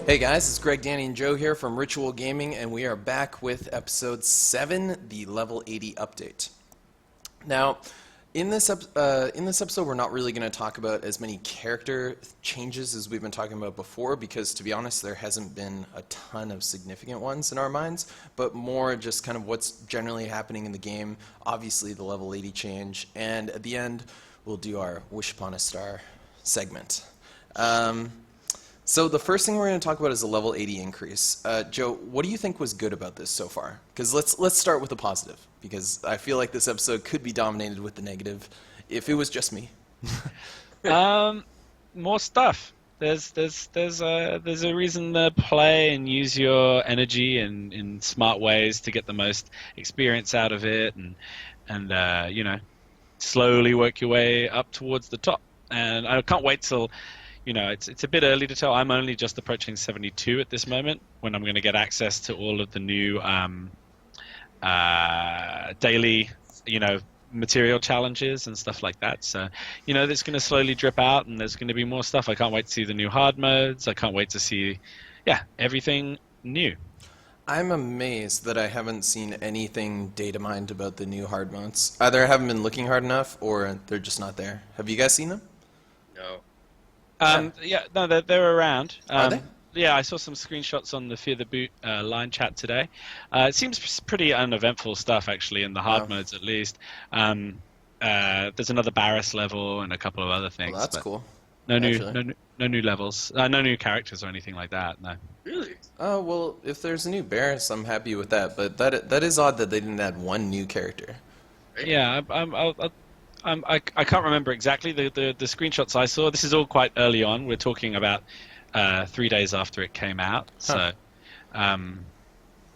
Hey guys, it's Greg, Danny, and Joe here from Ritual Gaming, and we are back with episode 7, the level 80 update. Now, in this episode, we're not really going to talk about as many character changes as we've been talking about before, because to be honest, there hasn't been a ton of significant ones in our minds, but more just kind of what's generally happening in the game, obviously the level 80 change, and at the end, we'll do our Wish Upon a Star segment. So the first thing we're going to talk about is the level 80 increase. Joe, what do you think was good about this so far? Because let's start with the positive, because I feel like this episode could be dominated with the negative if it was just me. More stuff. There's a reason to play and use your energy in smart ways to get the most experience out of it, and slowly work your way up towards the top. And I can't wait till. It's a bit early to tell. I'm only just approaching 72 at this moment when I'm going to get access to all of the new daily, material challenges and stuff like that. So, that's going to slowly drip out, and there's going to be more stuff. I can't wait to see the new hard modes. I can't wait to see, everything new. I'm amazed that I haven't seen anything data mined about the new hard modes. Either I haven't been looking hard enough, or they're just not there. Have you guys seen them? No. They're around. Are they? Yeah, I saw some screenshots on the Fear the Boot line chat today. It seems pretty uneventful stuff, actually, in the hard modes at least. There's another Barris level and a couple of other things. Well, that's cool. No new levels, no new characters or anything like that. No. Really? Oh, well, if there's a new Barris, I'm happy with that. But that is odd that they didn't add one new character. Right? Yeah, I can't remember exactly the screenshots I saw. This is all quite early on. We're talking about 3 days after it came out. So, at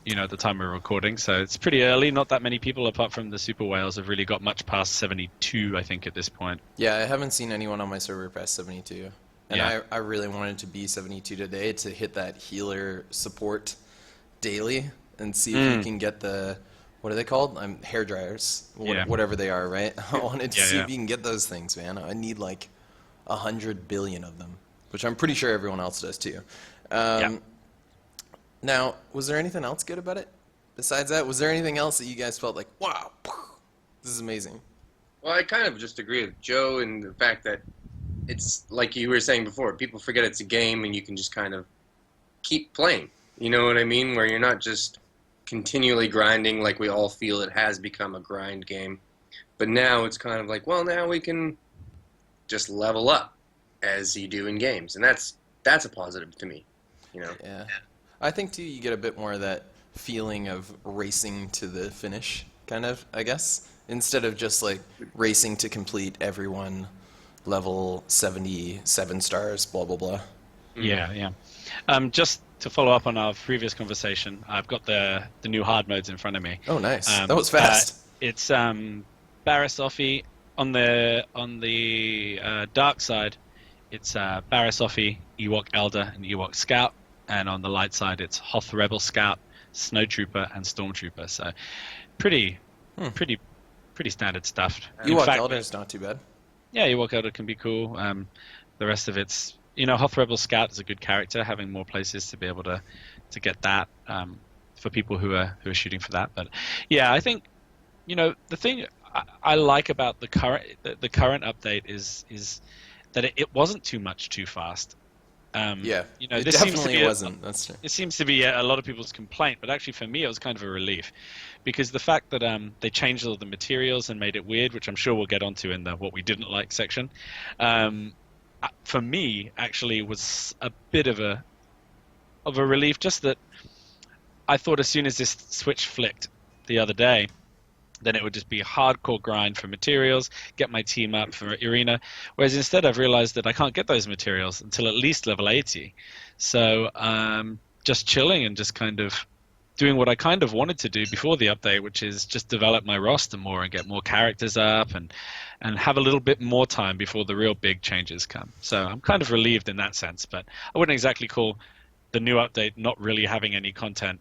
the time we're recording. So it's pretty early. Not that many people, apart from the Super Whales, have really got much past 72, I think, at this point. Yeah, I haven't seen anyone on my server past 72. And Yeah. I really wanted to be 72 today to hit that healer support daily and see if you can get the... What are they called? Hair dryers, whatever they are, right? I wanted to see if you can get those things, man. I need like 100 billion of them, which I'm pretty sure everyone else does too. Now, was there anything else good about it? Besides that, was there anything else that you guys felt like, wow, this is amazing? Well, I kind of just agree with Joe in the fact that it's like you were saying before, people forget it's a game and you can just kind of keep playing. You know what I mean? Where you're not just continually grinding like we all feel it has become a grind game. But now it's kind of like, well, now we can just level up as you do in games. And that's a positive to me, Yeah. I think, too, you get a bit more of that feeling of racing to the finish, kind of, I guess, instead of just, like, racing to complete everyone level 77 stars, blah, blah, blah. Yeah. Just to follow up on our previous conversation, I've got the new hard modes in front of me. Oh, nice. That was fast. It's Barris Offie on the dark side. It's Barris Offie, Ewok Elder, and Ewok Scout, and on the light side, it's Hoth Rebel Scout, Snowtrooper, and Stormtrooper. So, pretty standard stuff. Ewok Elder is not too bad. Yeah, Ewok Elder can be cool. The rest of it's Hoth Rebel Scout is a good character, having more places to be able to get that for people who are shooting for that. But yeah, I think the thing I like about the current update is that it wasn't too much too fast. It this definitely wasn't. That's true. It seems to be a lot of people's complaint, but actually for me it was kind of a relief, because the fact that they changed all the materials and made it weird, which I'm sure we'll get onto in the what we didn't like section, for me actually was a bit of a relief. Just that I thought as soon as this switch flicked the other day, then it would just be a hardcore grind for materials, get my team up for arena. Whereas instead I've realized that I can't get those materials until at least level 80. So just chilling and just kind of doing what I kind of wanted to do before the update, which is just develop my roster more and get more characters up and have a little bit more time before the real big changes come. So I'm kind of relieved in that sense, but I wouldn't exactly call the new update not really having any content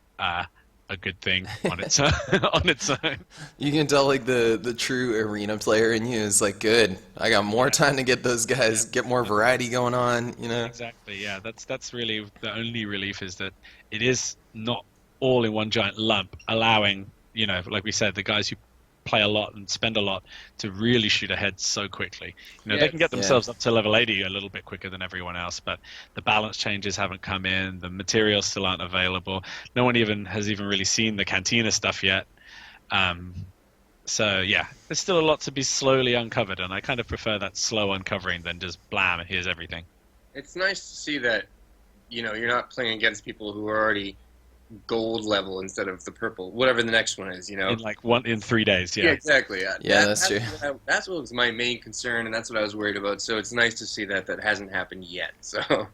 a good thing on its own. On its own. You can tell like the true arena player in you is like, good. I got more time to get those guys, get more variety going on. You know. Exactly. Yeah, that's really the only relief, is that it is not all in one giant lump, allowing, like we said, the guys who play a lot and spend a lot to really shoot ahead so quickly. They can get themselves up to level 80 a little bit quicker than everyone else, but the balance changes haven't come in, the materials still aren't available. No one has even really seen the Cantina stuff yet. So yeah, there's still a lot to be slowly uncovered, and I kind of prefer that slow uncovering than just blam, here's everything. It's nice to see that, you're not playing against people who are already gold level instead of the purple, whatever the next one is, In 3 days. Yeah, exactly. Yeah, that's true. That's what was my main concern, and that's what I was worried about. So it's nice to see that hasn't happened yet. So,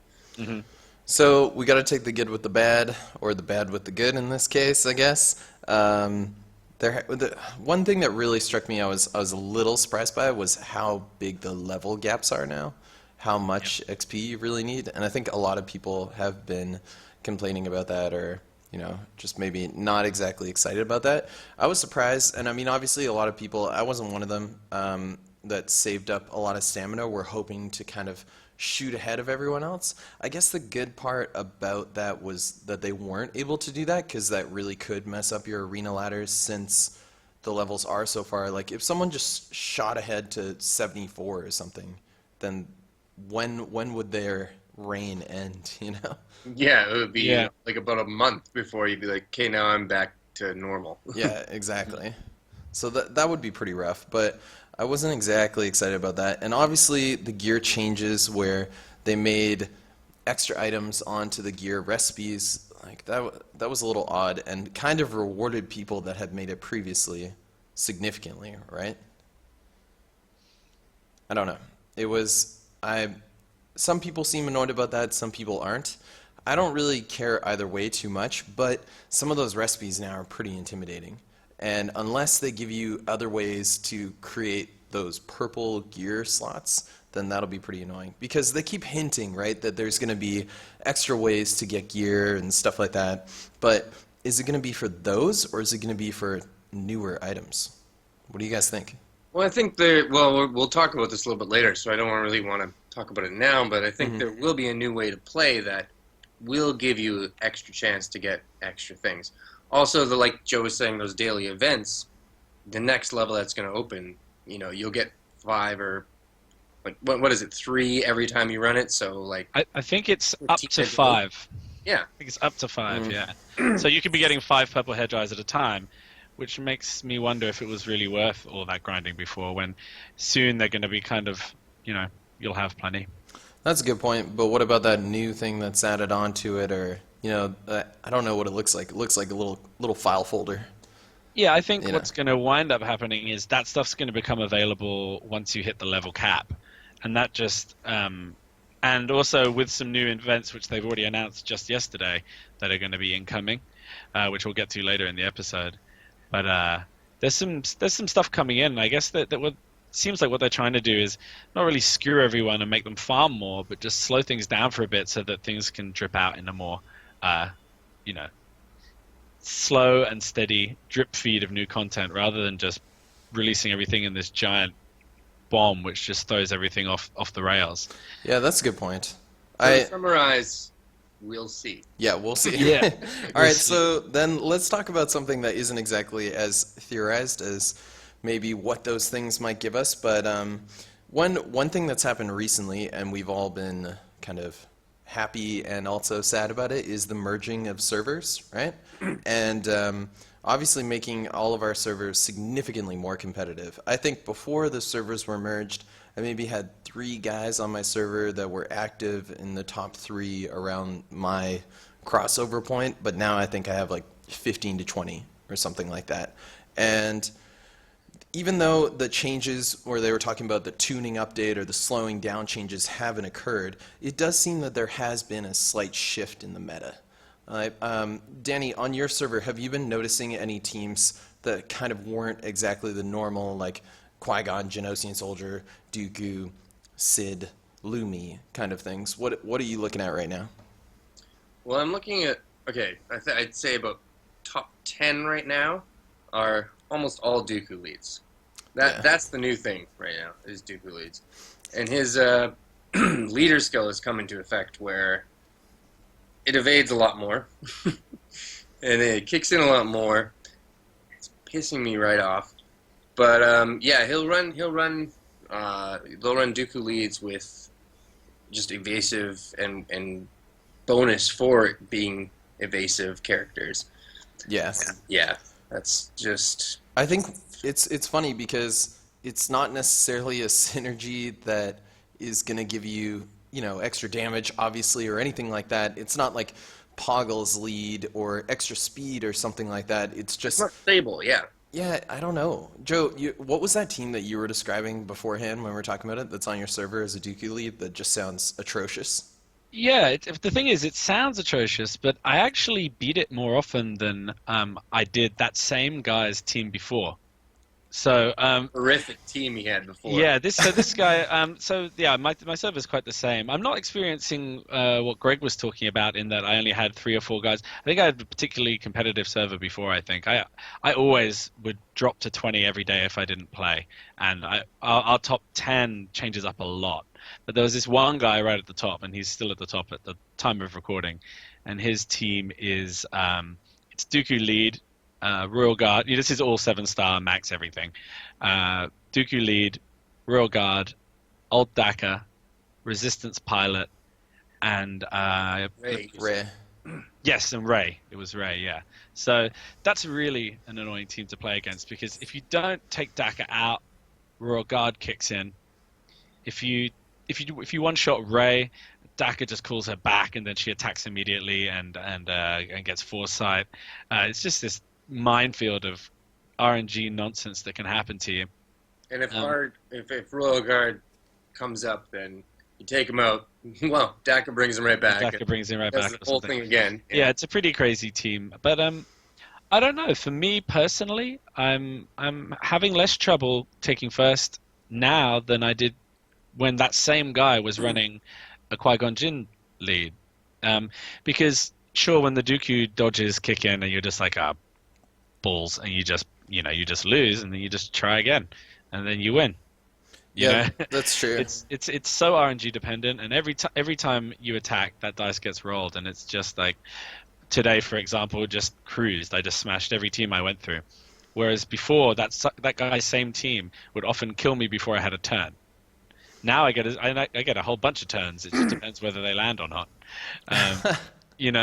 So we got to take the good with the bad, or the bad with the good in this case, I guess. One thing that really struck me, I was a little surprised by, was how big the level gaps are now, how much XP you really need, and I think a lot of people have been complaining about that, or just maybe not exactly excited about that. I was surprised, and I mean, obviously a lot of people, I wasn't one of them, that saved up a lot of stamina, were hoping to kind of shoot ahead of everyone else. I guess the good part about that was that they weren't able to do that, because that really could mess up your arena ladders, since the levels are so far. Like, if someone just shot ahead to 74 or something, then when would their reign end, Yeah, it would be like about a month before you'd be like, okay, now I'm back to normal. Yeah, exactly. So that would be pretty rough, but I wasn't exactly excited about that. And obviously the gear changes, where they made extra items onto the gear recipes, like that was a little odd, and kind of rewarded people that had made it previously significantly, right? I don't know. Some people seem annoyed about that, some people aren't. I don't really care either way too much, but some of those recipes now are pretty intimidating. And unless they give you other ways to create those purple gear slots, then that'll be pretty annoying. Because they keep hinting, right, that there's going to be extra ways to get gear and stuff like that. But is it going to be for those, or is it going to be for newer items? What do you guys think? Well, I think we'll talk about this a little bit later, so I don't really want to talk about it now, but I think there will be a new way to play that will give you extra chance to get extra things. Also, like Joe was saying, those daily events, the next level that's going to open, you'll get 5 or, like, what is it, 3 every time you run it? So, like, I think it's up to 5. Yeah. I think it's up to 5, yeah. So you could be getting 5 purple hair dryers at a time, which makes me wonder if it was really worth all that grinding before, when soon they're going to be kind of, you'll have plenty. That's a good point, but what about that new thing that's added onto it, or, I don't know what it looks like. It looks like a little file folder. Yeah, I think what's going to wind up happening is that stuff's going to become available once you hit the level cap. And that just, and also with some new events, which they've already announced just yesterday, that are going to be incoming, which we'll get to later in the episode. But there's some stuff coming in. I guess that what seems like what they're trying to do is not really skew everyone and make them farm more, but just slow things down for a bit so that things can drip out in a more, slow and steady drip feed of new content, rather than just releasing everything in this giant bomb which just throws everything off the rails. Yeah, that's a good point. So to summarize, we'll see. Yeah, we'll see. Yeah. All right, so then let's talk about something that isn't exactly as theorized as maybe what those things might give us. But one thing that's happened recently, and we've all been kind of happy and also sad about it, is the merging of servers, right? And obviously making all of our servers significantly more competitive. I think before the servers were merged, I maybe had 3 guys on my server that were active in the top 3 around my crossover point, but now I think I have like 15 to 20 or something like that. And even though the changes where they were talking about the tuning update or the slowing down changes haven't occurred, it does seem that there has been a slight shift in the meta. Danny, on your server, have you been noticing any teams that kind of weren't exactly the normal, like Qui-Gon, Genosian Soldier, Dooku, Sid, Lumi kind of things? What are you looking at right now? Well, I'm looking at, I'd say about top 10 right now are almost all Dooku leads. Yeah. That's the new thing right now, is Dooku leads. And his leader skill has come into effect where it evades a lot more. And it kicks in a lot more. It's pissing me right off. But yeah, they'll run Dooku leads with just evasive and bonus for it being evasive characters. Yes. Yeah, that's just... I think it's funny because it's not necessarily a synergy that is going to give you, extra damage, obviously, or anything like that. It's not like Poggle's lead or extra speed or something like that. It's just... It's not stable, yeah. Yeah, I don't know. Joe, what was that team that you were describing beforehand when we were talking about it that's on your server as a Dooku lead that just sounds atrocious? Yeah, the thing is, it sounds atrocious, but I actually beat it more often than I did that same guy's team before. So Horrific team he had before. yeah, this guy. So yeah, my server's quite the same. I'm not experiencing what Greg was talking about in that I only had 3 or 4 guys. I think I had a particularly competitive server before. I think I always would drop to 20 every day if I didn't play, and our top 10 changes up a lot. But there was this one guy right at the top, and he's still at the top at the time of recording, and his team is it's Dooku lead. Royal Guard. This is all 7-star max everything. Dooku lead, Royal Guard, Old Daka, Resistance pilot, and Ray. Yes, and Ray. It was Ray. Yeah. So that's really an annoying team to play against because if you don't take Daka out, Royal Guard kicks in. If you one-shot Ray, Daka just calls her back and then she attacks immediately and gets foresight. It's just this minefield of RNG nonsense that can happen to you. And if Royal Guard comes up, then you take him out. Well, Daka brings him right back. Daka brings him right back. Does the whole thing again. Yeah, it's a pretty crazy team. But I don't know. For me personally, I'm having less trouble taking first now than I did when that same guy was running a Qui-Gon Jinn lead. Because sure, when the Dooku dodges kick in and you're just like, balls, and you just lose, and then you just try again, and then you win. You know? That's true. It's so RNG dependent, and every time you attack, that dice gets rolled, and it's just like today, for example, just cruised. I just smashed every team I went through. Whereas before, that guy's same team would often kill me before I had a turn. Now I get a whole bunch of turns. It just depends whether they land or not.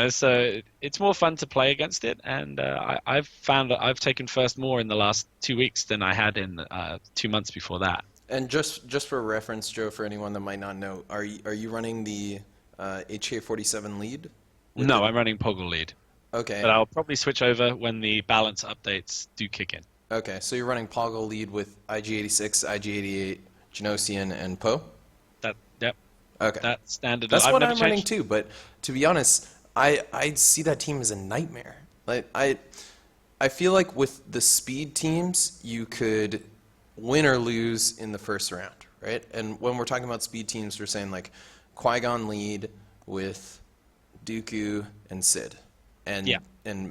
So it's more fun to play against it, and I've found that I've taken first more in the last 2 weeks than I had in 2 months before that. And just for reference, Joe, for anyone that might not know, are you running the HK47 lead? No, I'm running Poggle lead. Okay. But I'll probably switch over when the balance updates do kick in. Okay, so you're running Poggle lead with IG86, IG88, Genosian, and Poe? Yep. Okay. That's standard. That's I've what never I'm running changed. too, but to be honest, I see that team as a nightmare. Like I feel like with the speed teams, you could win or lose in the first round, right? And when we're talking about speed teams, we're saying like Qui-Gon lead with Dooku and Sid, and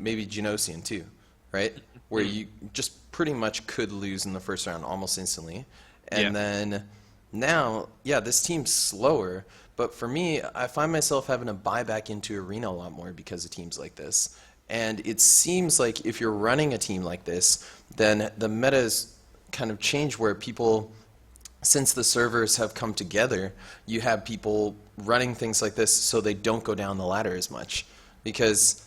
maybe Genosian too, right? Where you just pretty much could lose in the first round almost instantly, and then now, this team's slower. But for me, I find myself having to buy back into Arena a lot more because of teams like this. And it seems like if you're running a team like this, then the metas kind of change where people, since the servers have come together, you have people running things like this so they don't go down the ladder as much. Because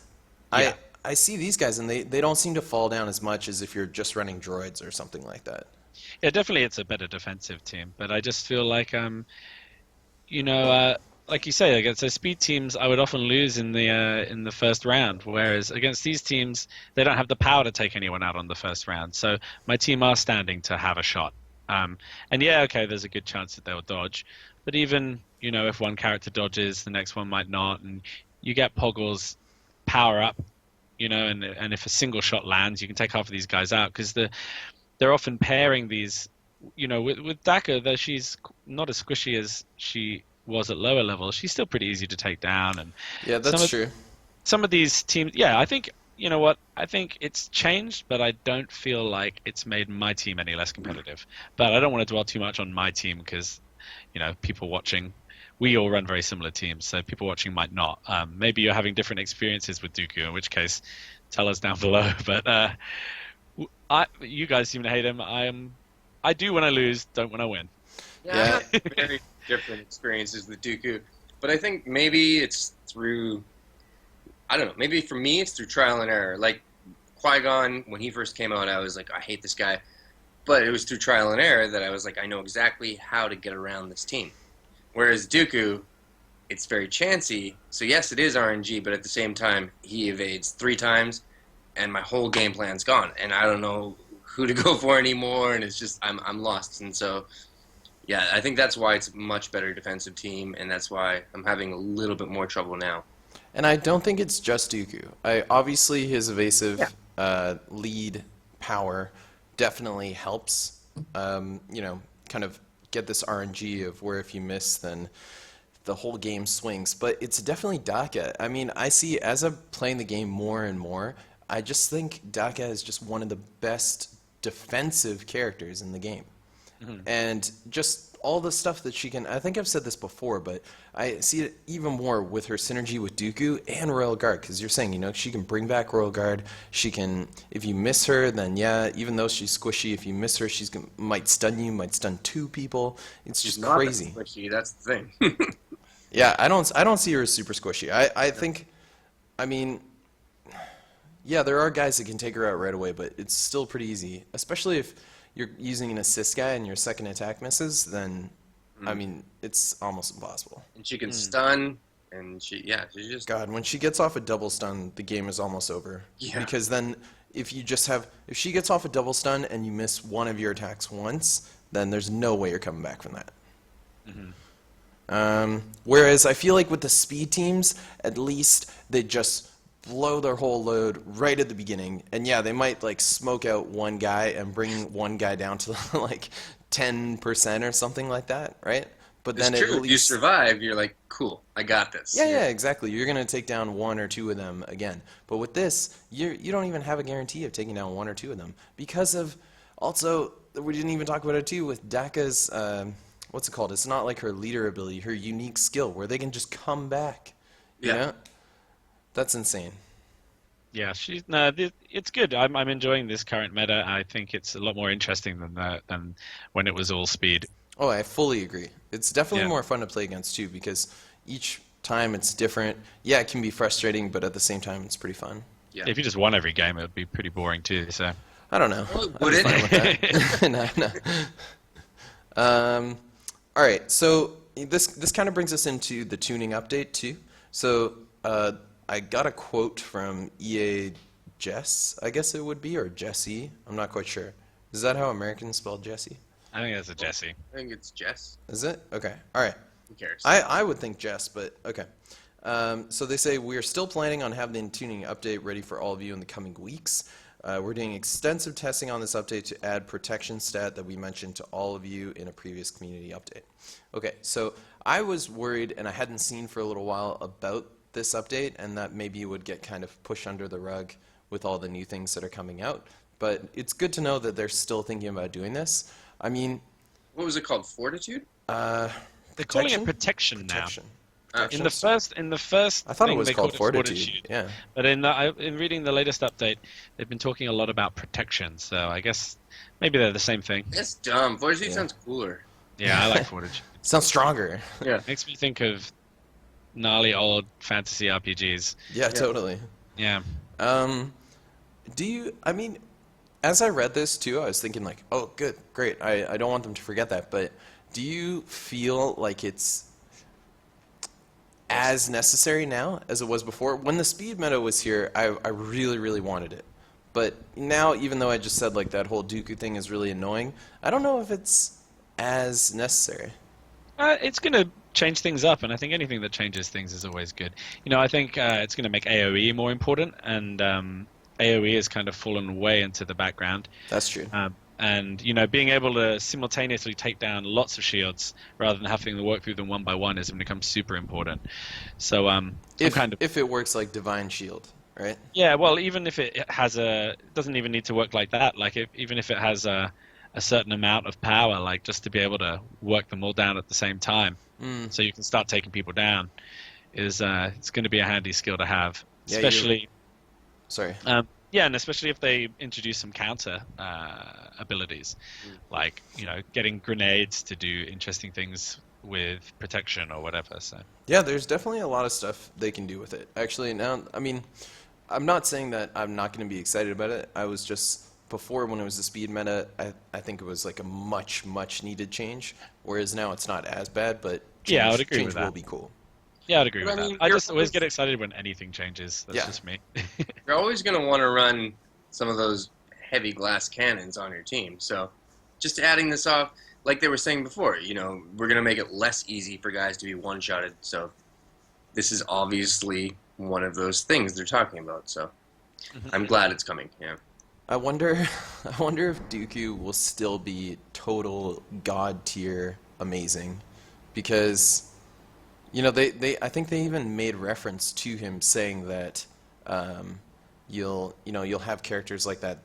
I see these guys and they don't seem to fall down as much as if you're just running droids or something like that. Yeah, definitely it's a better defensive team. But I just feel like like you say, against those speed teams, I would often lose in the first round. Whereas against these teams, they don't have the power to take anyone out on the first round. So my team are standing to have a shot. And there's a good chance that they'll dodge. But even if one character dodges, the next one might not, and you get Poggle's power up. And if a single shot lands, you can take half of these guys out because they're often pairing these. With Daka, though she's not as squishy as she was at lower levels, she's still pretty easy to take down. And yeah, that's true. Some of these teams, I think you know what? I think it's changed, but I don't feel like it's made my team any less competitive. But I don't want to dwell too much on my team because, people watching, we all run very similar teams, so people watching might not. Maybe you're having different experiences with Dooku, in which case, tell us down below. But you guys seem to hate him. I do when I lose, don't when I win. Yeah, I have very different experiences with Dooku, but I think maybe it's through, I don't know, maybe for me it's through trial and error. Like Qui-Gon, when he first came out, I was like, I hate this guy, but it was through trial and error that I was like, I know exactly how to get around this team. Whereas Dooku, it's very chancy, so yes, it is RNG, but at the same time, he evades 3 times, and my whole game plan's gone, and I don't know who to go for anymore, and it's just, I'm lost, and so... Yeah, I think that's why it's a much better defensive team, and that's why I'm having a little bit more trouble now. And I don't think it's just Dooku. Obviously, his evasive lead power definitely helps, kind of get this RNG of where if you miss, then the whole game swings. But it's definitely Daka. I mean, I see as I'm playing the game more and more, I just think Daka is just one of the best defensive characters in the game. And just all the stuff that she can, I think I've said this before, but I see it even more with her synergy with Dooku and Royal Guard, because you're saying, she can bring back Royal Guard, she can, if you miss her, then even though she's squishy, if you miss her, might stun you, might stun 2 people. It's just crazy. Not that squishy, that's the thing. Yeah, I don't see her as super squishy. I think, there are guys that can take her out right away, but it's still pretty easy, especially if you're using an assist guy and your second attack misses, then, it's almost impossible. And she can stun, and she just... God, when she gets off a double stun, the game is almost over. Yeah. Because then, if she gets off a double stun and you miss one of your attacks once, then there's no way you're coming back from that. Whereas I feel like with the speed teams, at least they just blow their whole load right at the beginning, and they might smoke out one guy and bring one guy down to 10% or something like that, right? But it's then true. at least You survive, you're like, cool, I got this. Yeah, exactly. You're gonna take down 1 or 2 of them again. But with this, you don't even have a guarantee of taking down 1 or 2 of them because of also we didn't even talk about it too with Daka's what's it called? It's not like her leader ability, her unique skill where they can just come back. Yeah. That's insane. Yeah, it's good. I'm enjoying this current meta. I think it's a lot more interesting than when it was all speed. Oh, I fully agree. It's definitely more fun to play against too because each time it's different. Yeah, it can be frustrating, but at the same time, it's pretty fun. Yeah. If you just won every game, it would be pretty boring too. So I don't know. Well, would it? No. All right. So this kind of brings us into the tuning update too. So I got a quote from EA Jess, I guess it would be, or Jesse. I'm not quite sure. Is that how Americans spell Jesse? I think that's a Jesse. I think it's Jess. Is it? Okay. All right. Who cares? I would think Jess, but okay. So they say, we are still planning on having the tuning update ready for all of you in the coming weeks. We're doing extensive testing on this update to add protection stat that we mentioned to all of you in a previous community update. Okay, so I was worried, and I hadn't seen for a little while about this update, and that maybe it would get kind of pushed under the rug with all the new things that are coming out. But it's good to know that they're still thinking about doing this. I mean... What was it called? Fortitude? They're calling it protection now. In the first I thought it thing was they called it Fortitude. Yeah. But in reading the latest update, they've been talking a lot about protection. So I guess maybe they're the same thing. That's dumb. Fortitude sounds cooler. Yeah, I like Fortitude. Sounds stronger. Yeah. Makes me think of gnarly old fantasy RPGs. Yeah, totally. Yeah. As I read this too, I was thinking like, oh, good, great. I don't want them to forget that. But do you feel like it's as necessary now as it was before? When the speed meta was here, I really, really wanted it. But now, even though I just said like that whole Dooku thing is really annoying, I don't know if it's as necessary. It's going to change things up, and I think anything that changes things is always good. I think it's going to make AoE more important, and AoE has kind of fallen way into the background. That's true. And being able to simultaneously take down lots of shields rather than having to work through them one by one is going to become super important. So if it works like Divine Shield. right? Yeah, well, even if it has it doesn't even need to work like that. Like, even if it has a certain amount of power, like just to be able to work them all down at the same time, Mm. so you can start taking people down, is it's going to be a handy skill to have, Yeah, you're... especially. Sorry. Yeah, and especially if they introduce some counter abilities, like getting grenades to do interesting things with protection or whatever. So Yeah, there's definitely a lot of stuff they can do with it. Actually, now, I mean, I'm not saying that I'm not going to be excited about it. I was just, before when it was the speed meta, I think it was like a much, much needed change, whereas now it's not as bad, but yeah, I would agree change with will that. be cool. Yeah, I'd agree But with I that. mean, I you're just always always- get excited when anything changes. That's Yeah. just me. You're always going to want to run some of those heavy glass cannons on your team. So just adding this off, like they were saying before, we're going to make it less easy for guys to be one-shotted. So this is obviously one of those things they're talking about. So I'm glad it's coming. Yeah. I wonder if Dooku will still be total god tier amazing, because I think they even made reference to him saying that you'll have characters like that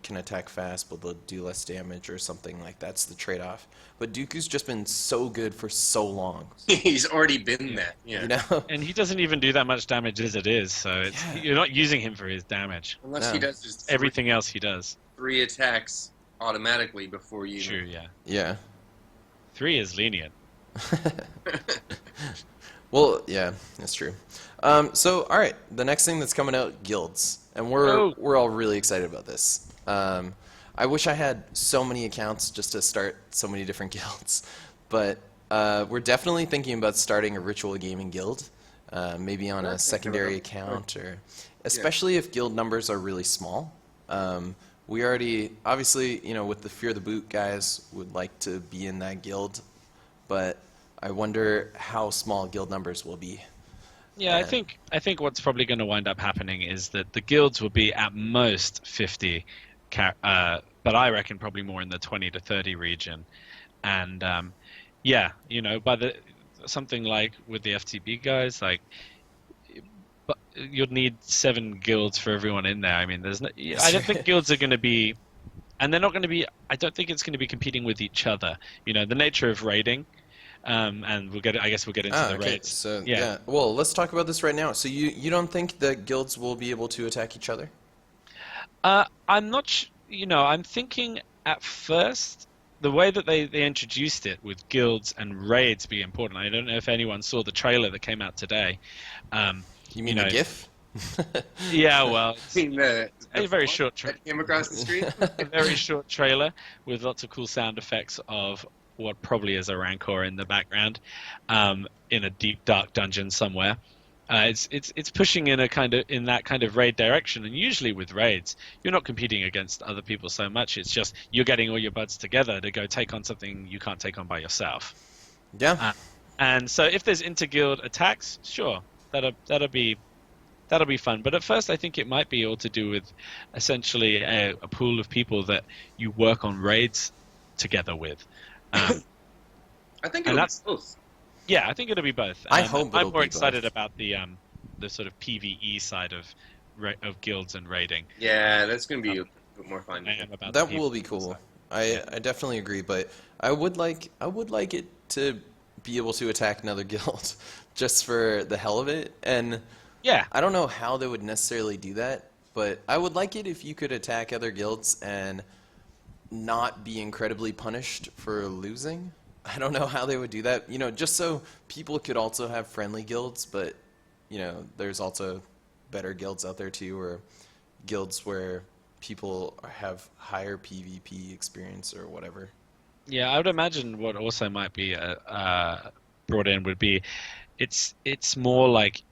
can attack fast but they'll do less damage or something, like that's the trade-off. But Dooku's just been so good for so long. He's already been that. Yeah. And he doesn't even do that much damage as it is, so you're not using him for his damage. Unless he does just Everything else he does. 3 attacks automatically before you. True, yeah. Yeah. 3 is lenient. Well, yeah, that's true. So, all right, the next thing that's coming out, guilds, and we're all really excited about this. I wish I had so many accounts just to start so many different guilds, but we're definitely thinking about starting a ritual gaming guild, maybe on a secondary account, or especially if guild numbers are really small. We already, obviously, with the Fear the Boot guys, would like to be in that guild, but I wonder how small guild numbers will be. Yeah, I think what's probably going to wind up happening is that the guilds will be at most 50, but I reckon probably more in the 20 to 30 region. And by something like with the FTB guys, like, but you'd need 7 guilds for everyone in there. I mean, I don't think guilds are going to be, and they're not going to be. I don't think it's going to be competing with each other. The nature of raiding. And I guess we'll get into the raids. So yeah. Well, let's talk about this right now. So you don't think that guilds will be able to attack each other? I'm not. I'm thinking at first the way that they introduced it with guilds and raids be important. I don't know if anyone saw the trailer that came out today. You mean the GIF? Yeah, well, a very short trailer. Came across the street. A very short trailer with lots of cool sound effects of what probably is a rancor in the background, in a deep dark dungeon somewhere. It's pushing in that kind of raid direction, and usually with raids, you're not competing against other people so much. It's just you're getting all your buds together to go take on something you can't take on by yourself. Yeah. And so if there's inter-guild attacks, sure, that'll be fun. But at first, I think it might be all to do with essentially a pool of people that you work on raids together with. I think it'll be both. Yeah, I think it'll be both. I hope it'll I'm more be excited both. about the sort of PvE side of guilds and raiding. Yeah, that's going to be a bit more fun. I am about That the will be PvE cool. stuff. I definitely agree, but I would like it to be able to attack another guild just for the hell of it. And Yeah, I don't know how they would necessarily do that, but I would like it if you could attack other guilds and not be incredibly punished for losing. I don't know how they would do that, just so people could also have friendly guilds, but there's also better guilds out there too, or guilds where people have higher PvP experience or whatever. yeah. I would imagine what also might be brought in would be, it's more like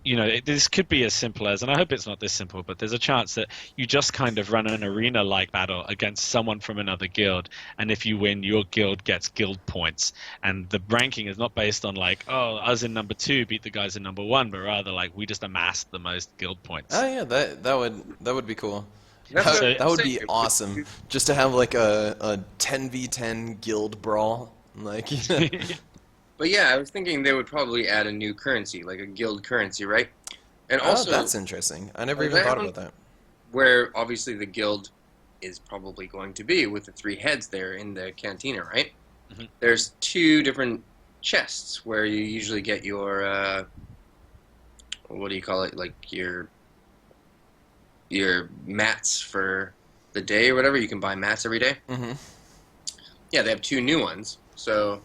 this could be as simple as, and I hope it's not this simple, but there's a chance that you just kind of run an arena-like battle against someone from another guild, and if you win, your guild gets guild points, and the ranking is not based on like, oh, us in number 2 beat the guys in number 1, but rather like we just amassed the most guild points. Oh yeah, that would be cool. That's That what would I'm be saying. awesome, just to have like a 10v10 guild brawl, like. But yeah, I was thinking they would probably add a new currency, like a guild currency, right? And Oh, also, that's interesting. I never even thought about that. where obviously the guild is probably going to be with the 3 heads there in the cantina, right? Mhm. There's 2 different chests where you usually get your what do you call it? Like your mats for the day or whatever. You can buy mats every day. Mm-hmm. Yeah, they have 2 new ones. So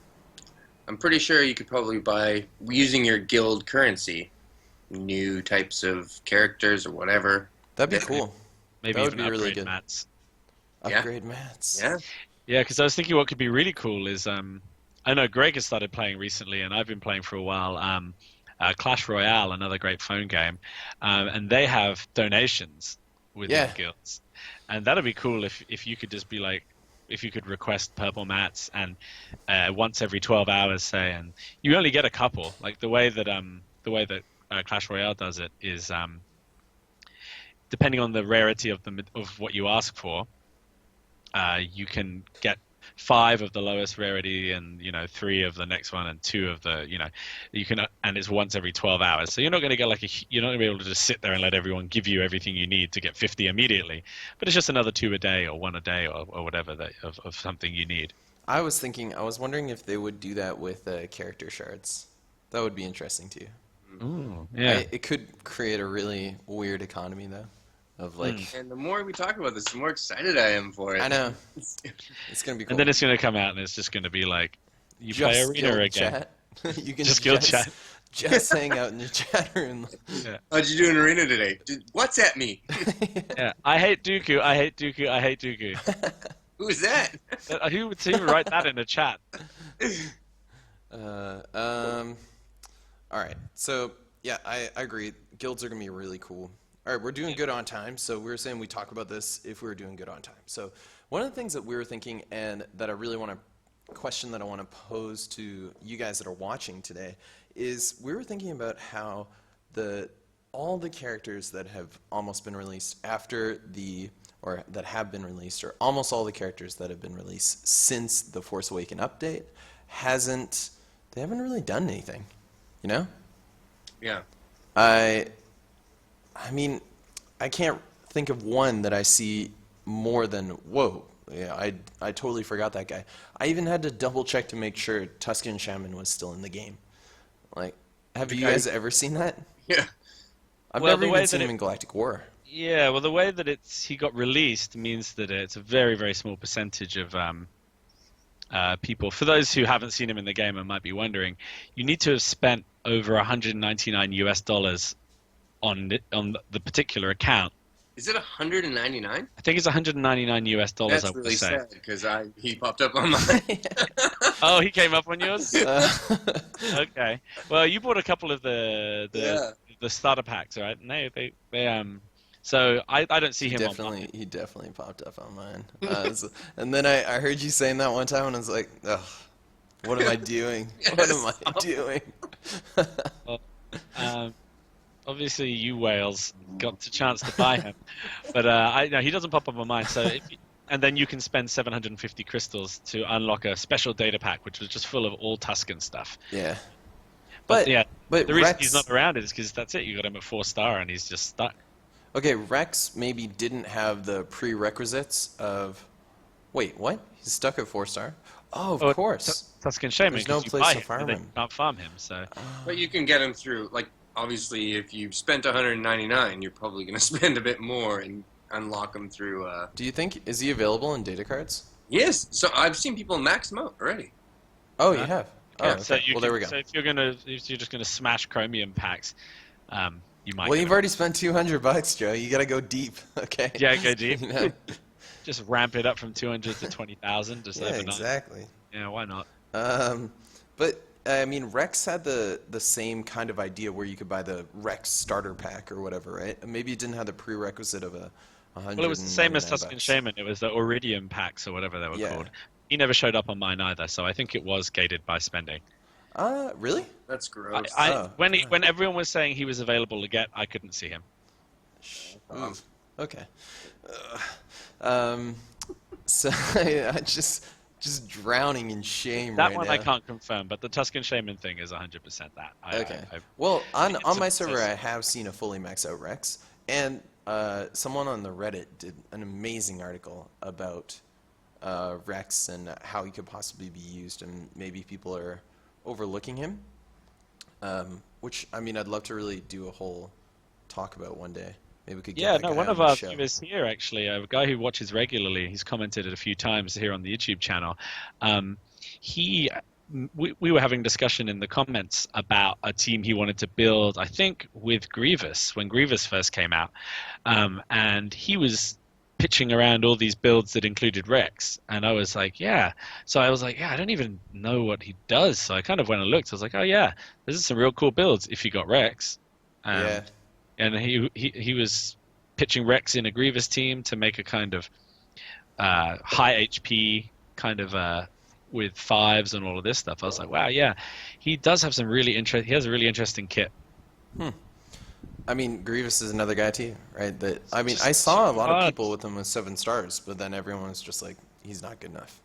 I'm pretty sure you could probably buy, using your guild currency, new types of characters or whatever. That'd be Yeah. cool. Maybe That would even be really upgrade good. mats. Yeah. Upgrade mats. Yeah. Yeah, because I was thinking what could be really cool is I know Greg has started playing recently, and I've been playing for a while. Clash Royale, another great phone game, and they have donations within Yeah. guilds, and that'd be cool if you could just be like, if you could request purple mats and once every 12 hours, say, and you only get a couple. Like the way that Clash Royale does it is depending on the rarity of what you ask for. You can get 5 of the lowest rarity, and 3 of the next one, and 2 of the you can, and it's once every 12 hours. So you're not going to get you're not going to be able to just sit there and let everyone give you everything you need to get 50 immediately. But it's just another 2 a day or 1 a day or whatever of something you need. I was wondering if they would do that with character shards. That would be interesting too. Ooh, yeah. It could create a really weird economy though, of like. And the more we talk about this, the more excited I am for it. I know. It's gonna be cool. And then it's going to come out and it's just going to be like, you play Arena guild again. Chat. You can Just guild chat. Just hang out in the chat room. Yeah. How'd you do in Arena today? What's at me? Yeah. I hate Dooku. I hate Dooku. I hate Dooku. Who's that? Who would even write that in a chat? All right. So yeah, I agree. Guilds are gonna be really cool. All right, we're doing good on time. So we were saying we talk about this if we were doing good on time. So one of the things that we were thinking, and that I really want to question that I want to pose to you guys that are watching today, is we were thinking about how all the characters that have almost been released after or that have been released, or almost all the characters that have been released since the Force Awakens update, they haven't really done anything, you know? Yeah. I mean, I can't think of one that I see more than, whoa, yeah, I totally forgot that guy. I even had to double check to make sure Tusken Shaman was still in the game. Like, have you guys ever seen that? Yeah. I've Well, never the way even seen that him in Galactic War. Yeah, well, the way that he got released means that it's a very, very small percentage of people. For those who haven't seen him in the game and might be wondering, you need to have spent over $199 on the particular account. Is it 199? I think it's $199. That's I would really say. sad because he popped up on mine. Oh, he came up on yours. Okay. Well, you bought a couple of the starter packs, right? And they so I don't see him on mine. He definitely popped up on mine. And then I heard you saying that one time, and I was like, ugh, what am I doing? What am I doing? Well, obviously, you whales got the chance to buy him, but no, he doesn't pop up on mine. So, and then you can spend 750 crystals to unlock a special data pack, which was just full of all Tusken stuff. Yeah, but yeah, but the reason Rex, he's not around is because that's it. You got him at 4-star, and he's just stuck. Okay, Rex maybe didn't have the prerequisites of. Wait, what? He's stuck at 4-star. Oh, of course. Tusken Shaman. There's no 'cause you place buy to him, farm and then him. you can't farm him. So. But you can get him through, like, obviously, if you spent 199, you're probably going to spend a bit more and unlock him through. Do you think, is he available in data cards? Yes, so I've seen people max him out already. Oh, you have? Oh, okay. So Well, there we go. So if you're just gonna smash chromium packs, you might. Well, you've already spent $200, Joe. You got to go deep, okay? Yeah, go deep. You know? Just ramp it up from 200 to 20,000 just Yeah, overnight. exactly. Yeah, why not? But I mean, Rex had the same kind of idea where you could buy the Rex starter pack or whatever, right? Maybe it didn't have the prerequisite of a 100. Well, it was the same as Tusken Shaman. It was the Iridium packs or whatever they were called. He never showed up on mine either, so I think it was gated by spending. Really? That's gross. When everyone was saying he was available to get, I couldn't see him. Okay. So I just just drowning in shame That right one now. I can't confirm, but the Tuscan Shaman thing is 100% that. Okay. Well, on it's my a- server, I have seen a fully maxed out Rex, and someone on the Reddit did an amazing article about Rex and how he could possibly be used, and maybe people are overlooking him. Which, I mean, I'd love to really do a whole talk about one day. Maybe we could get Yeah, that no, guy one on of the our show. viewers here, actually, a guy who watches regularly, he's commented it a few times here on the YouTube channel. He, we were having discussion in the comments about a team he wanted to build, I think, with Grievous, when Grievous first came out. And he was pitching around all these builds that included Rex. And I was like, yeah. So I was like, yeah, I don't even know what he does. So I kind of went and looked. I was like, oh, yeah, this is some real cool builds if you got Rex. Yeah. And he was pitching Rex in a Grievous team to make a kind of high HP kind of with fives and all of this stuff. I was like, wow, yeah, he does have some really he has a really interesting kit. I mean, Grievous is another guy too, right? That I mean, Just I saw a lot of hard. people with him with 7 stars, but then everyone was just like, he's not good enough.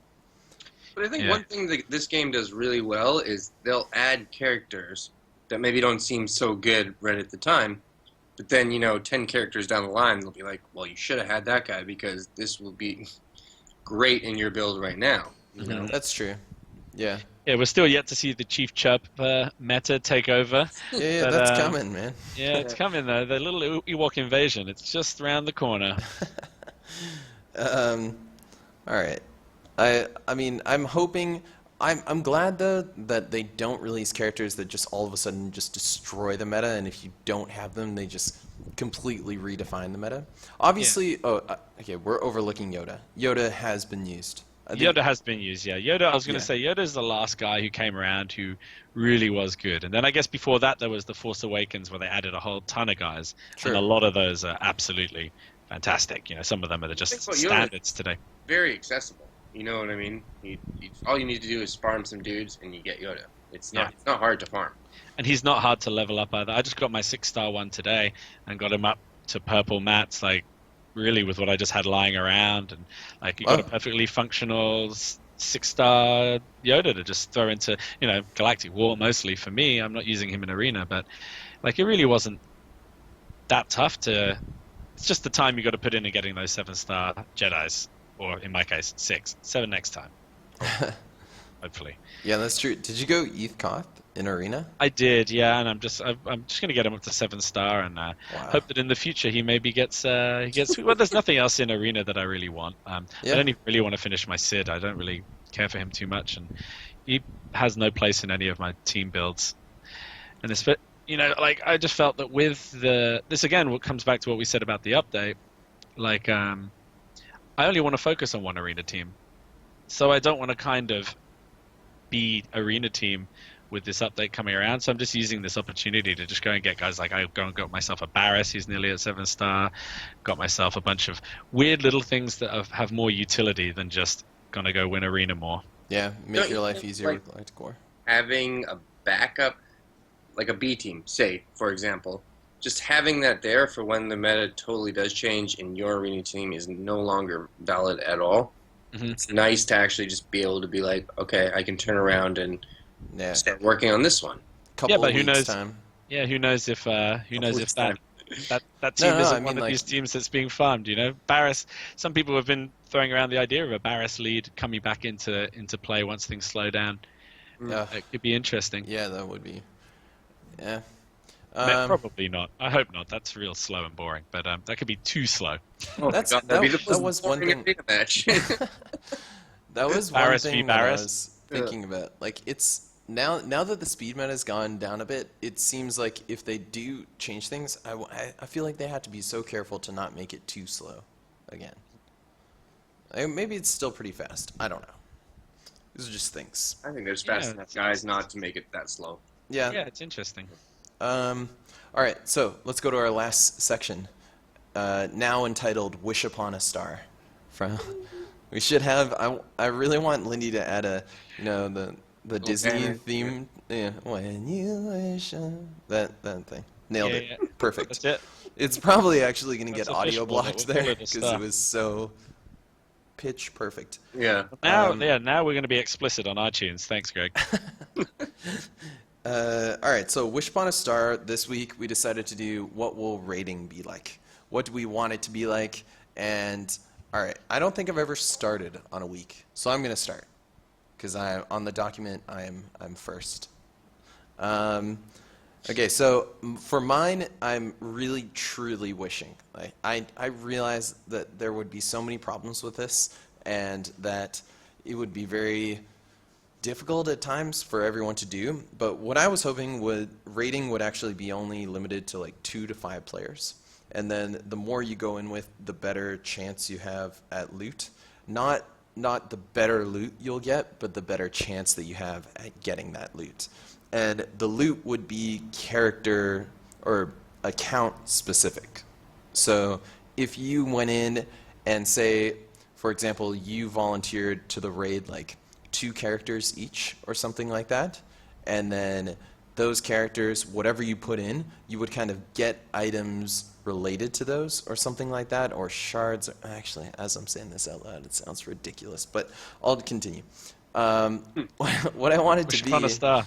But I think Yeah. one thing that this game does really well is they'll add characters that maybe don't seem so good right at the time, but then, 10 characters down the line, they'll be like, well, you should have had that guy because this will be great in your build right now. You know? That's true. Yeah. Yeah, we're still yet to see the Chief Chub meta take over. Yeah, But, that's coming, man. Yeah, it's coming though. The little Ewok invasion. It's just around the corner. All right. I mean, I'm hoping. I'm glad though that they don't release characters that just all of a sudden just destroy the meta, and if you don't have them, they just completely redefine the meta. Obviously, okay, we're overlooking Yoda. Yoda has been used. I think- Yoda has been used, yeah. Yoda, I was going to Yeah. say, Yoda's the last guy who came around who really was good. And then I guess before that, there was The Force Awakens, where they added a whole ton of guys. Sure. And a lot of those are absolutely fantastic. Some of them are just I think what Yoda- standards today. Very accessible. You know what I mean? All you need to do is farm some dudes, and you get Yoda. It's not hard to farm. And he's not hard to level up either. I just got my 6-star one today and got him up to purple mats, like, really with what I just had lying around. And, like, you got a perfectly functional 6-star Yoda to just throw into, Galactic War mostly for me. I'm not using him in Arena, but, like, it really wasn't that tough to... It's just the time you got to put in getting those 7-star Jedis. Or in my case, 6. 7 next time. Hopefully. Yeah, that's true. Did you go Eth Koth in Arena? I did, yeah, and I'm just going to get him up to 7-star and hope that in the future he maybe gets. Well, there's nothing else in Arena that I really want. I don't even really want to finish my Sid. I don't really care for him too much, and he has no place in any of my team builds. And this, I just felt that with this again, what comes back to what we said about the update, like. I only want to focus on one Arena team. So I don't want to kind of be Arena team with this update coming around. So I'm just using this opportunity to just go and get guys like I go and got myself a Barris, who's nearly at 7-star. Got myself a bunch of weird little things that have more utility than just going to go win Arena more. Yeah, make Don't your you life think, easier like- with Galactic War. Having a backup, like a B team, say, for example, just having that there for when the meta totally does change and your Arena team is no longer valid at all. Mhm. It's nice to actually just be able to be like, okay, I can turn around and Yeah, start working on this one. couple Yeah, but of who weeks knows? time. Yeah, who knows if that weeks time. that team No, isn't I mean, one of like- these teams that's being farmed. Barris. Some people have been throwing around the idea of a Barris lead coming back into play once things slow down. Yeah, It could be interesting. yeah, that would be. Yeah. Probably not. I hope not. That's real slow and boring. But that could be too slow. Oh my That's- God, that- that'd be the that most was one boring thing- Arena match. That was one Barris v. thing that I Barris. was thinking about. Like, it's now that the speed meta has gone down a bit, it seems like if they do change things, I feel like they have to be so careful to not make it too slow again. Maybe it's still pretty fast. I don't know. These are just things. I think there's fast Yeah, enough guys not to make it that slow. Yeah. Yeah, it's interesting. All right, so let's go to our last section, now entitled "Wish Upon a Star." We should have. I really want Lindy to add the Disney banner. theme. Yeah, when you wish that thing. Nailed it. Yeah. Perfect. That's it. It's probably actually going to get That's audio official, blocked we'll call there it a because star. it was so pitch perfect. Yeah. Now, now we're going to be explicit on iTunes. Thanks, Greg. All right, so Wish Upon a Star, this week we decided to do what will rating be like? What do we want it to be like? And, all right, I don't think I've ever started on a week, so I'm going to start. Because on the document, I'm first. Okay, so for mine, I'm really, truly wishing. I realize that there would be so many problems with this, and that it would be very difficult at times for everyone to do, but what I was hoping rating would actually be only limited to like 2 to 5 players, and then the more you go in with, the better chance you have at loot. Not the better loot you'll get, but the better chance that you have at getting that loot. And the loot would be character or account specific. So if you went in and say, for example, you volunteered to the raid like 2 characters each or something like that, and then those characters, whatever you put in, you would kind of get items related to those or something like that, or shards. Actually, as I'm saying this out loud, it sounds ridiculous, but I'll continue. What I wanted to be... Wish upon a star.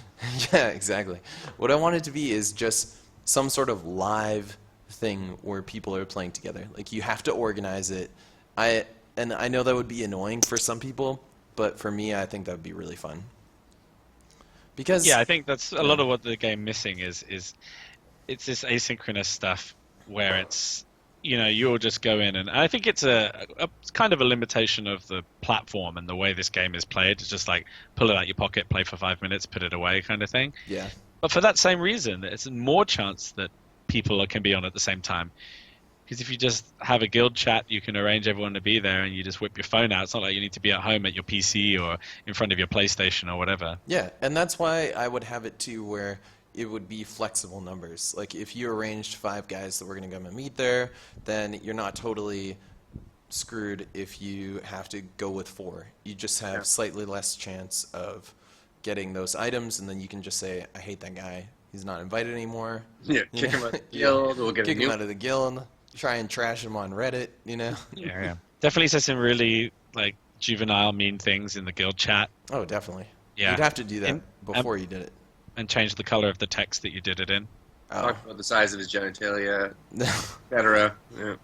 Yeah, exactly. What I wanted to be is just some sort of live thing where people are playing together. Like, you have to organize it. And I know that would be annoying for some people, but for me, I think that would be really fun. Because I think that's a lot of what the game missing is it's this asynchronous stuff where it's, you'll just go in, and I think it's a kind of a limitation of the platform and the way this game is played. It's just like pull it out your pocket, play for 5 minutes, put it away kind of thing. Yeah. But for that same reason, it's more chance that people can be on at the same time. Because if you just have a guild chat, you can arrange everyone to be there, and you just whip your phone out. It's not like you need to be at home at your PC or in front of your PlayStation or whatever. Yeah, and that's why I would have it too, where it would be flexible numbers. Like, if you arranged 5 guys that were going to come and meet there, then you're not totally screwed if you have to go with 4. You just have slightly less chance of getting those items, and then you can just say, I hate that guy. He's not invited anymore. Yeah, kick him out of the guild. We'll get kick him out of the guild. Try and trash him on Reddit, Yeah. Definitely says some really like juvenile, mean things in the guild chat. Oh, definitely. Yeah. You'd have to do that before you did it. And change the color of the text that you did it in. Talk about the size of his genitalia, etc. Yeah.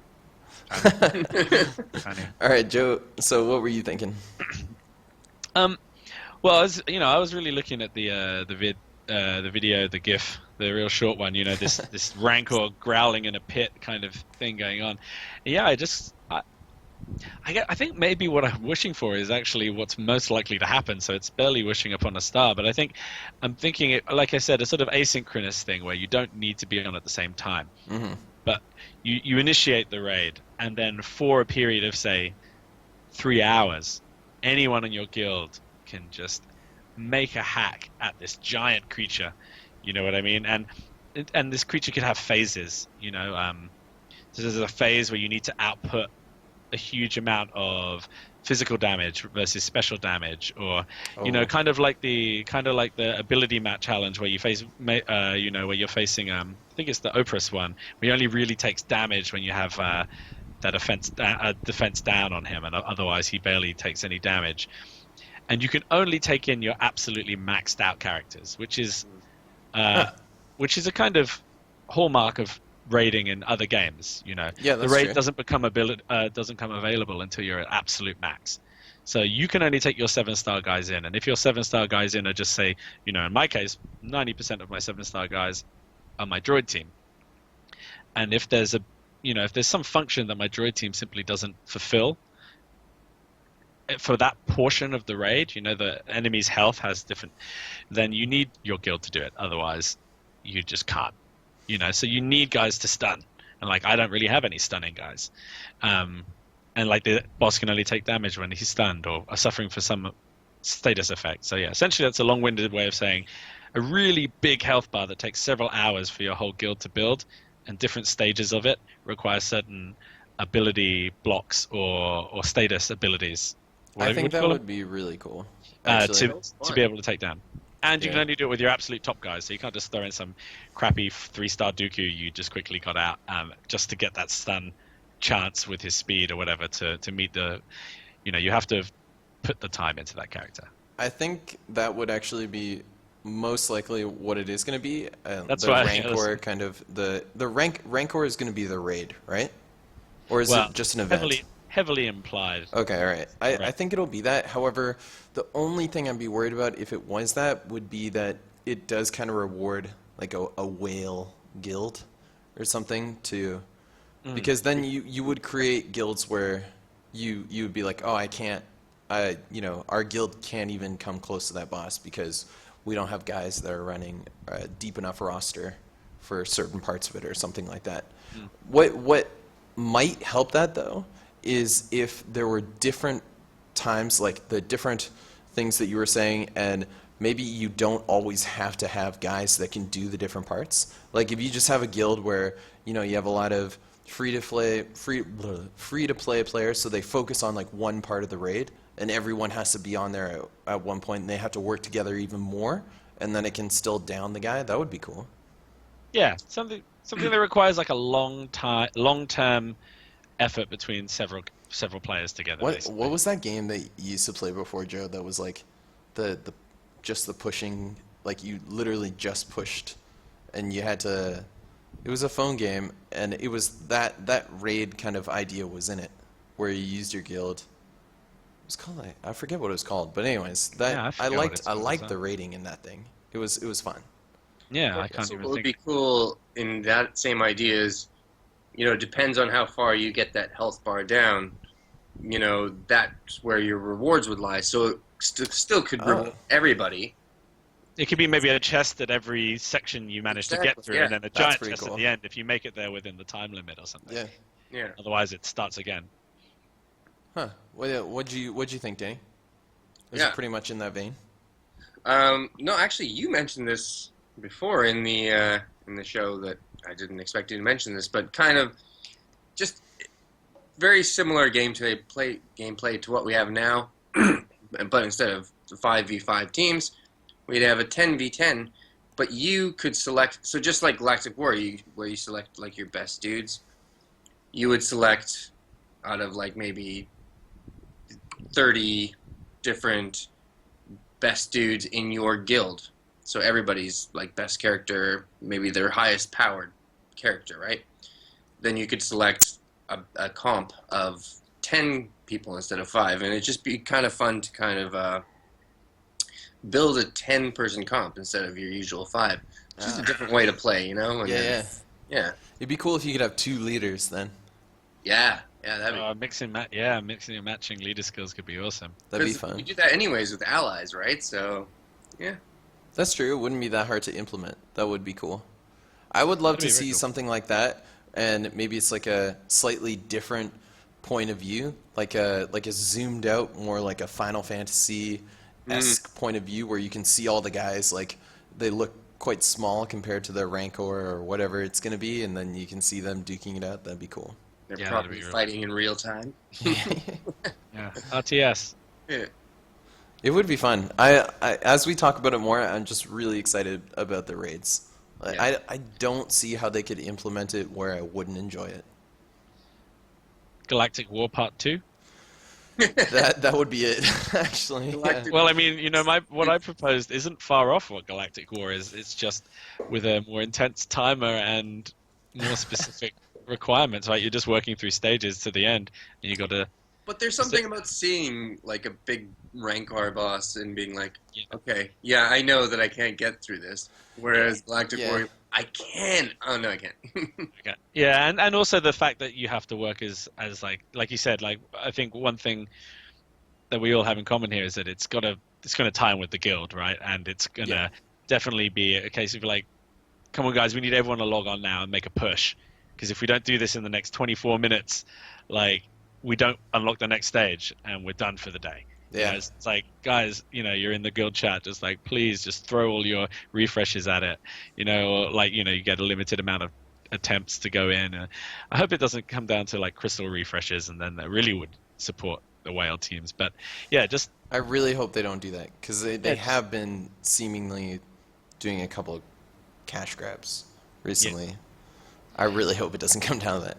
Funny. All right, Joe. So, what were you thinking? Well, I was really looking at the video, the GIF, the real short one. This rancor growling in a pit kind of thing going on. Yeah, I think maybe what I'm wishing for is actually what's most likely to happen. So it's barely wishing upon a star, but I'm thinking it, like I said, a sort of asynchronous thing where you don't need to be on at the same time. Mm-hmm. But you initiate the raid, and then for a period of say 3 hours, anyone in your guild can just make a hack at this giant creature. You know what I mean? And this creature could have phases. So there's a phase where you need to output a huge amount of physical damage versus special damage, or kind of like the ability map challenge where you face where you're facing I think it's the Opus one, where he only really takes damage when you have that defense down on him, and otherwise he barely takes any damage. And you can only take in your absolutely maxed out characters, which is a kind of hallmark of raiding in other games. Yeah, that's the raid true. doesn't become available until you're at absolute max. So you can only take your 7-star guys in, and if your 7-star guys in are just say, in my case, 90% of my 7-star guys are my droid team. And if there's some function that my droid team simply doesn't fulfill for that portion of the raid, the enemy's health has different, then you need your guild to do it. Otherwise, you just can't. So you need guys to stun, and I don't really have any stunning guys, and the boss can only take damage when he's stunned or are suffering for some status effect. So yeah, essentially that's a long-winded way of saying a really big health bar that takes several hours for your whole guild to build, and different stages of it require certain ability blocks or status abilities. I think that would be really cool. Actually. To be able to take down. And you can only do it with your absolute top guys, so you can't just throw in some crappy 3-star Dooku you just quickly got out just to get that stun chance with his speed or whatever to meet the... you have to have put the time into that character. I think that would actually be most likely what it is going to be. That's the why Rancor kind of the Rancor is going to be the raid, right? Or is it just an event? Heavily implied. Okay, all right. I Right. think it'll be that. However, the only thing I'd be worried about if it was that would be that it does kind of reward like a whale guild or something to, because then you would create guilds where you would be like, oh, I can't, our guild can't even come close to that boss because we don't have guys that are running a deep enough roster for certain parts of it or something like that. What might help that though is if there were different times, like the different things that you were saying, and maybe you don't always have to have guys that can do the different parts. Like if you just have a guild where you have a lot of free to play players, so they focus on like one part of the raid, and everyone has to be on there at one point, and they have to work together even more, and then it can still down the guy. That would be cool. Yeah, something that requires like a long-term effort between several players together. What was that game that you used to play before, Joe? That was like the pushing, like you literally just pushed, and you had to. It was a phone game, and it was that raid kind of idea was in it, where you used your guild. It was called I forget what it was called, but anyways, I liked the raiding in that thing. It was fun. Yeah, I can't so even what would think. be cool in that same idea is, it depends on how far you get that health bar down. That's where your rewards would lie. So it still could reward everybody. It could be maybe a chest at every section you manage to get through, yeah. and then a That's giant pretty chest cool. at the end if you make it there within the time limit or something. Yeah. Yeah. Otherwise, it starts again. Huh. What'd you think, Danny? Was Yeah. it pretty much in that vein? No, actually, you mentioned this before in the show that I didn't expect you to mention this, but kind of just very similar gameplay to what we have now, but instead of 5v5 teams, we'd have a 10v10, but you could select, so just like Galactic War, where you select like your best dudes, you would select out of like maybe 30 different best dudes in your guild. So everybody's like best character, maybe their highest powered character, right? Then you could select a comp of 10 people instead of 5, and it'd just be kind of fun to kind of build a 10-person comp instead of your usual 5. It's just a different way to play, And Yeah. yeah. It'd be cool if you could have 2 leaders then. Yeah, that'd be. Mixing and matching leader skills could be awesome. That'd be 'Cause fun. We do that anyways with allies, right? So, yeah. That's true. It wouldn't be that hard to implement. That would be cool. I would love That'd to be very see cool. something like that, and maybe it's like a slightly different point of view, like a zoomed out, more like a Final Fantasy-esque point of view, where you can see all the guys, like they look quite small compared to their Rancor or whatever it's going to be, and then you can see them duking it out. That'd be cool. They're Yeah, that'd probably be real. fighting in real time. Yeah, RTS. Yeah. It would be fun. I as we talk about it more, I'm just really excited about the raids. Yeah. I don't see how they could implement it where I wouldn't enjoy it. Galactic War Part 2. That would be it, actually. Yeah. Galactic- Well, I mean, what I proposed isn't far off what Galactic War is. It's just with a more intense timer and more specific requirements, right? You're just working through stages to the end, and you got to. But there's something about seeing like a big Rancor boss and being like, Yeah. okay, yeah, I know that I can't get through this. Whereas Galactic Yeah. War, I can. Oh no, I can't. Okay. Yeah, and also the fact that you have to work as like you said, like I think one thing that we all have in common here is that it's gonna tie in with the guild, right? And it's gonna definitely be a case of like, come on guys, we need everyone to log on now and make a push, because if we don't do this in the next 24 minutes, like we don't unlock the next stage and we're done for the day. Yeah. It's like, guys, you're in the guild chat, just like, please just throw all your refreshes at it, or like, you get a limited amount of attempts to go in. I hope it doesn't come down to like crystal refreshes, and then that really would support the whale teams. But yeah, just I really hope they don't do that, because they have been seemingly doing a couple of cash grabs recently. Yeah. I really hope it doesn't come down to that.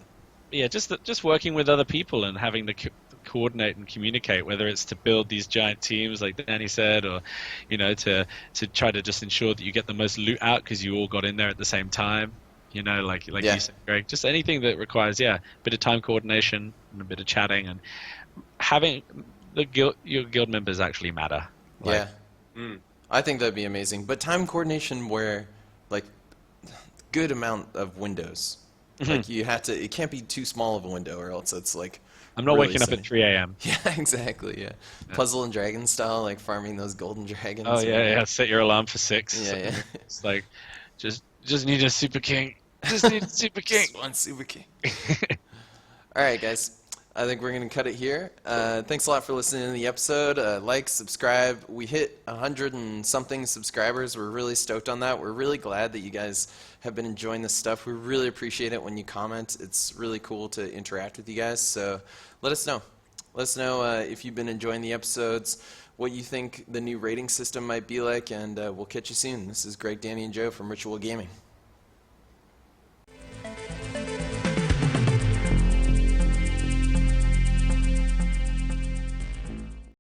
just working with other people and having the coordinate and communicate, whether it's to build these giant teams like Danny said, or to try to just ensure that you get the most loot out because you all got in there at the same time. Like Yeah. you said, Greg, just anything that requires a bit of time coordination and a bit of chatting, and having your guild members actually matter. Yeah. I think that'd be amazing. But time coordination where, like, good amount of windows. Like, it can't be too small of a window, or else it's like. I'm not really waking up at 3 a.m. Yeah, exactly. Yeah. Puzzle and Dragon style, like farming those golden dragons. Oh yeah. Set your alarm for 6. Yeah. It's like just need a super king. Just need a super king. Just one super king. All right, guys. I think we're going to cut it here. Thanks a lot for listening to the episode. Like, subscribe. We hit 100 and something subscribers. We're really stoked on that. We're really glad that you guys have been enjoying this stuff. We really appreciate it when you comment. It's really cool to interact with you guys. So let us know. Let us know if you've been enjoying the episodes, what you think the new rating system might be like, and we'll catch you soon. This is Greg, Danny, and Joe from Ritual Gaming.